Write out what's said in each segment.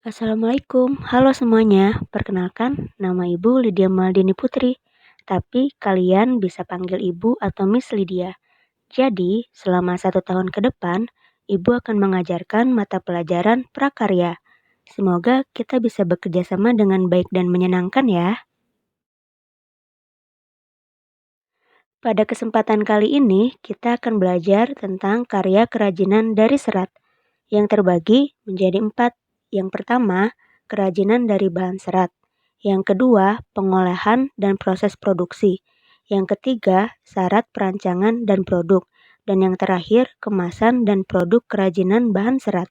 Assalamualaikum, halo semuanya. Perkenalkan, nama Ibu Lydia Maldini Putri. Tapi kalian bisa panggil Ibu atau Miss Lydia. Jadi, selama 1 tahun ke depan, Ibu akan mengajarkan mata pelajaran prakarya. Semoga kita bisa bekerja sama dengan baik dan menyenangkan ya. Pada kesempatan kali ini, kita akan belajar tentang karya kerajinan dari serat yang terbagi menjadi 4. Yang pertama, kerajinan dari bahan serat. Yang kedua, pengolahan dan proses produksi. Yang ketiga, syarat perancangan dan produk. Dan yang terakhir, kemasan dan produk kerajinan bahan serat.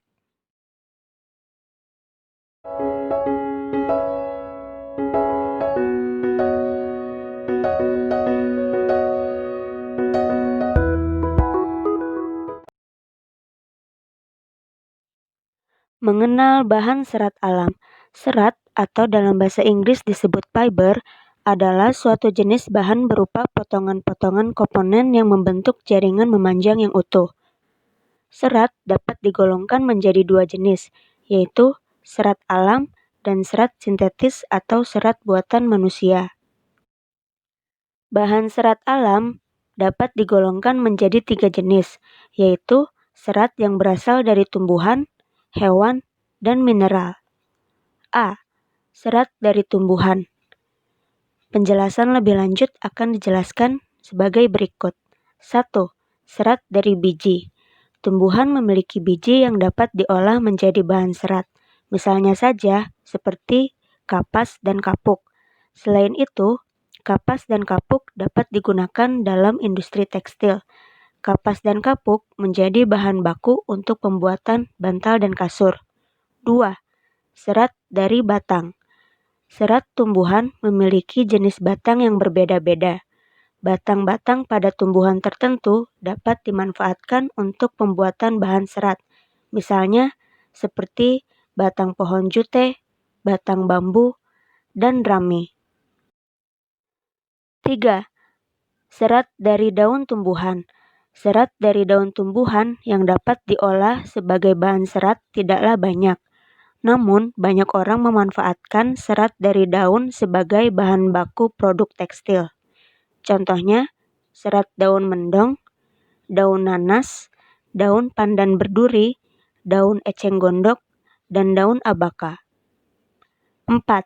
Mengenal bahan serat alam. Serat atau dalam bahasa Inggris disebut fiber adalah suatu jenis bahan berupa potongan-potongan komponen yang membentuk jaringan memanjang yang utuh. Serat dapat digolongkan menjadi 2 jenis, yaitu serat alam dan serat sintetis atau serat buatan manusia. Bahan serat alam dapat digolongkan menjadi 3 jenis, yaitu serat yang berasal dari tumbuhan, hewan, dan mineral. A. Serat dari tumbuhan. Penjelasan lebih lanjut akan dijelaskan sebagai berikut. 1. Serat dari biji. Tumbuhan memiliki biji yang dapat diolah menjadi bahan serat. Misalnya saja seperti kapas dan kapuk. Selain itu, kapas dan kapuk dapat digunakan dalam industri tekstil. Kapas dan kapuk menjadi bahan baku untuk pembuatan bantal dan kasur. 2. Serat dari batang. Serat tumbuhan memiliki jenis batang yang berbeda-beda. Batang-batang pada tumbuhan tertentu dapat dimanfaatkan untuk pembuatan bahan serat. Misalnya seperti batang pohon jute, batang bambu, dan rami. 3. Serat dari daun tumbuhan. Serat dari daun tumbuhan yang dapat diolah sebagai bahan serat tidaklah banyak. Namun, banyak orang memanfaatkan serat dari daun sebagai bahan baku produk tekstil. Contohnya, serat daun mendong, daun nanas, daun pandan berduri, daun eceng gondok, dan daun abaka. 4.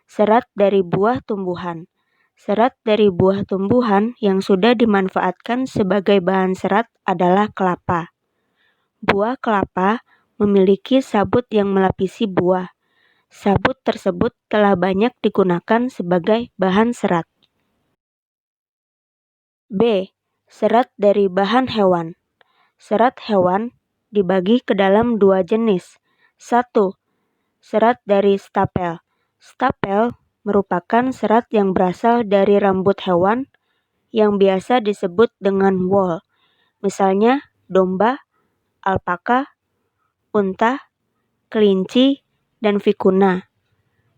Serat dari buah tumbuhan. Serat dari buah tumbuhan yang sudah dimanfaatkan sebagai bahan serat adalah kelapa. Buah kelapa memiliki sabut yang melapisi buah. Sabut tersebut telah banyak digunakan sebagai bahan serat. B. Serat dari bahan hewan. Serat hewan dibagi ke dalam 2 jenis. 1. Serat dari stapel. Stapel merupakan serat yang berasal dari rambut hewan yang biasa disebut dengan wool. Misalnya domba, alpaka, unta, kelinci, dan vikuna.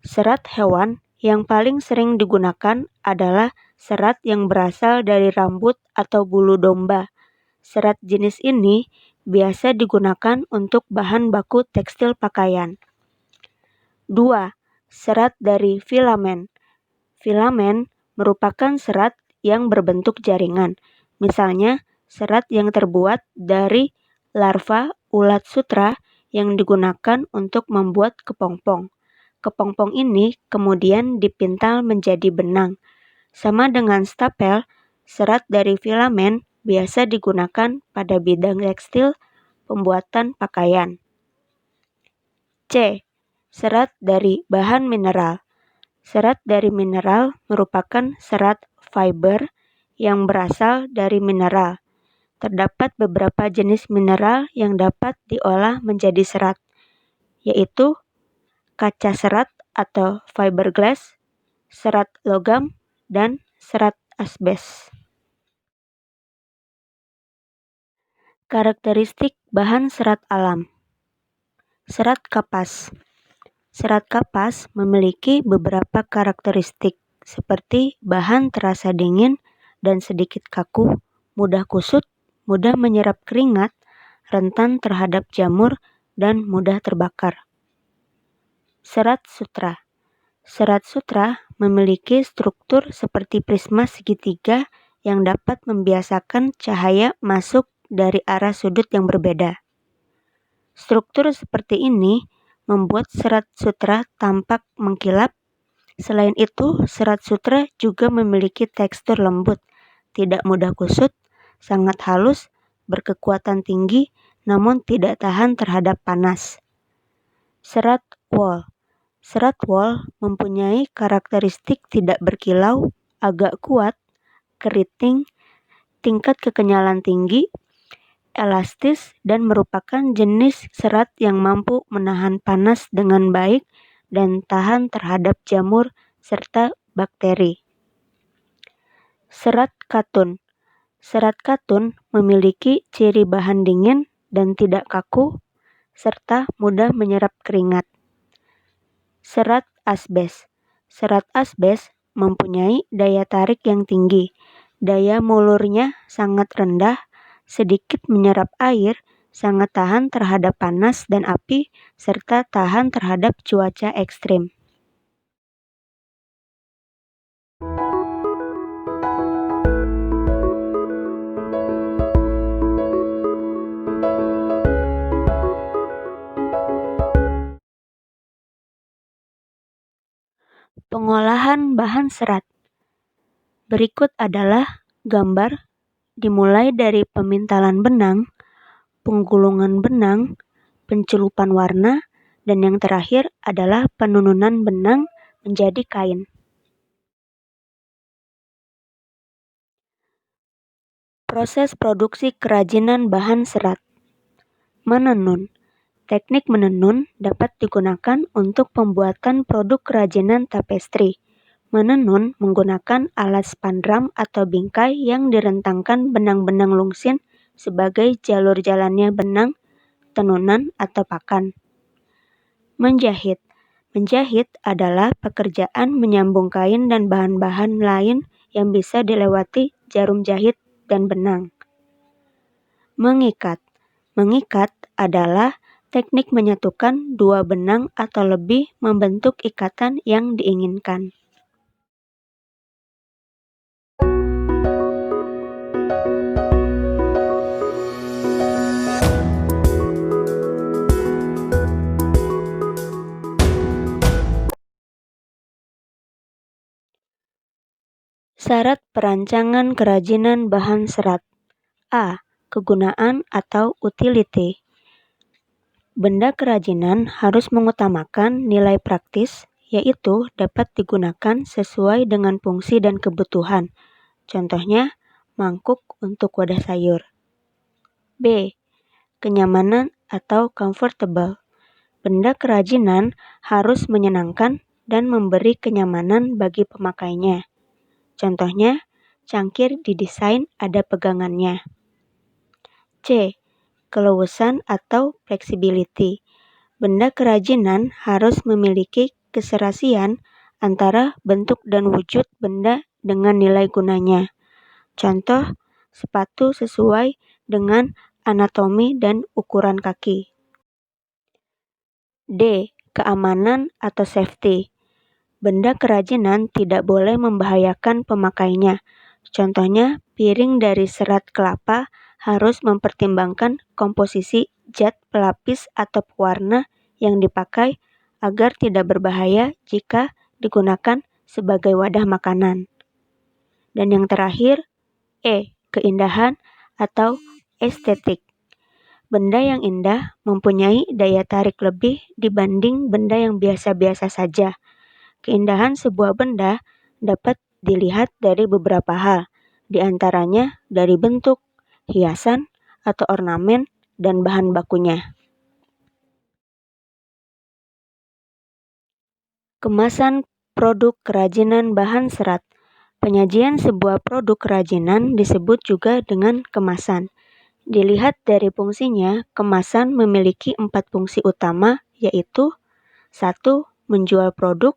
Serat hewan yang paling sering digunakan adalah serat yang berasal dari rambut atau bulu domba. Serat jenis ini biasa digunakan untuk bahan baku tekstil pakaian. 2. Serat dari filamen. Filamen merupakan serat yang berbentuk jaringan. Misalnya, serat yang terbuat dari larva ulat sutra yang digunakan untuk membuat kepompong. Kepompong ini kemudian dipintal menjadi benang. Sama dengan stapel, serat dari filamen biasa digunakan pada bidang tekstil pembuatan pakaian. C. Serat dari bahan mineral. Serat dari mineral merupakan serat fiber yang berasal dari mineral. Terdapat beberapa jenis mineral yang dapat diolah menjadi serat, yaitu kaca serat atau fiberglass, serat logam, dan serat asbes. Karakteristik bahan serat alam. Serat kapas. Serat kapas memiliki beberapa karakteristik seperti bahan terasa dingin dan sedikit kaku, mudah kusut, mudah menyerap keringat, rentan terhadap jamur, dan mudah terbakar. Serat sutra. Serat sutra memiliki struktur seperti prisma segitiga yang dapat membiasakan cahaya masuk dari arah sudut yang berbeda. Struktur seperti ini membuat serat sutra tampak mengkilap. Selain itu, serat sutra juga memiliki tekstur lembut, tidak mudah kusut, sangat halus, berkekuatan tinggi, namun tidak tahan terhadap panas. Serat wol. Serat wol mempunyai karakteristik tidak berkilau, agak kuat, keriting, tingkat kekenyalan tinggi, elastis, dan merupakan jenis serat yang mampu menahan panas dengan baik dan tahan terhadap jamur serta bakteri. Serat katun. Serat katun memiliki ciri bahan dingin dan tidak kaku, serta mudah menyerap keringat. Serat asbes. Serat asbes mempunyai daya tarik yang tinggi, daya mulurnya sangat rendah, sedikit menyerap air, sangat tahan terhadap panas dan api, serta tahan terhadap cuaca ekstrim. Pengolahan bahan serat. Berikut adalah gambar dimulai dari pemintalan benang, penggulungan benang, pencelupan warna, dan yang terakhir adalah penununan benang menjadi kain. Proses produksi kerajinan bahan serat. Menenun. Teknik menenun dapat digunakan untuk pembuatan produk kerajinan tapestri. Menenun menggunakan alat spandram atau bingkai yang direntangkan benang-benang lungsin sebagai jalur jalannya benang, tenunan, atau pakan. Menjahit. Menjahit adalah pekerjaan menyambung kain dan bahan-bahan lain yang bisa dilewati jarum jahit dan benang. Mengikat. Mengikat adalah teknik menyatukan dua benang atau lebih membentuk ikatan yang diinginkan. Syarat perancangan kerajinan bahan serat. A. Kegunaan atau utility. Benda kerajinan harus mengutamakan nilai praktis, yaitu dapat digunakan sesuai dengan fungsi dan kebutuhan. Contohnya, mangkuk untuk wadah sayur. B. Kenyamanan atau comfortable. Benda kerajinan harus menyenangkan dan memberi kenyamanan bagi pemakainya. Contohnya, cangkir didesain ada pegangannya. C. Keluasan atau flexibility. Benda kerajinan harus memiliki keserasian antara bentuk dan wujud benda dengan nilai gunanya. Contoh, sepatu sesuai dengan anatomi dan ukuran kaki. D. Keamanan atau safety. Benda kerajinan tidak boleh membahayakan pemakainya. Contohnya, piring dari serat kelapa harus mempertimbangkan komposisi zat pelapis atau pewarna yang dipakai agar tidak berbahaya jika digunakan sebagai wadah makanan. Dan yang terakhir, E. Keindahan atau estetik. Benda yang indah mempunyai daya tarik lebih dibanding benda yang biasa-biasa saja. Keindahan sebuah benda dapat dilihat dari beberapa hal, di antaranya dari bentuk, hiasan, atau ornamen, dan bahan bakunya. Kemasan produk kerajinan bahan serat. Penyajian sebuah produk kerajinan disebut juga dengan kemasan. Dilihat dari fungsinya, kemasan memiliki 4 fungsi utama, yaitu 1. Menjual produk,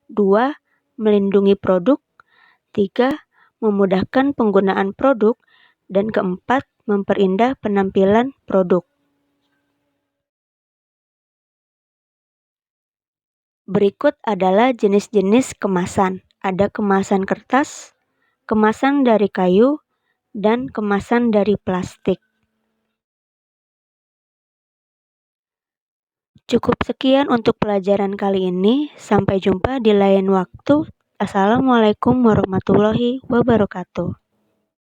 2. Melindungi produk, 3. Memudahkan penggunaan produk, dan keempat, memperindah penampilan produk. Berikut adalah jenis-jenis kemasan. Ada kemasan kertas, kemasan dari kayu, dan kemasan dari plastik. Cukup sekian untuk pelajaran kali ini. Sampai jumpa di lain waktu. Assalamualaikum warahmatullahi wabarakatuh.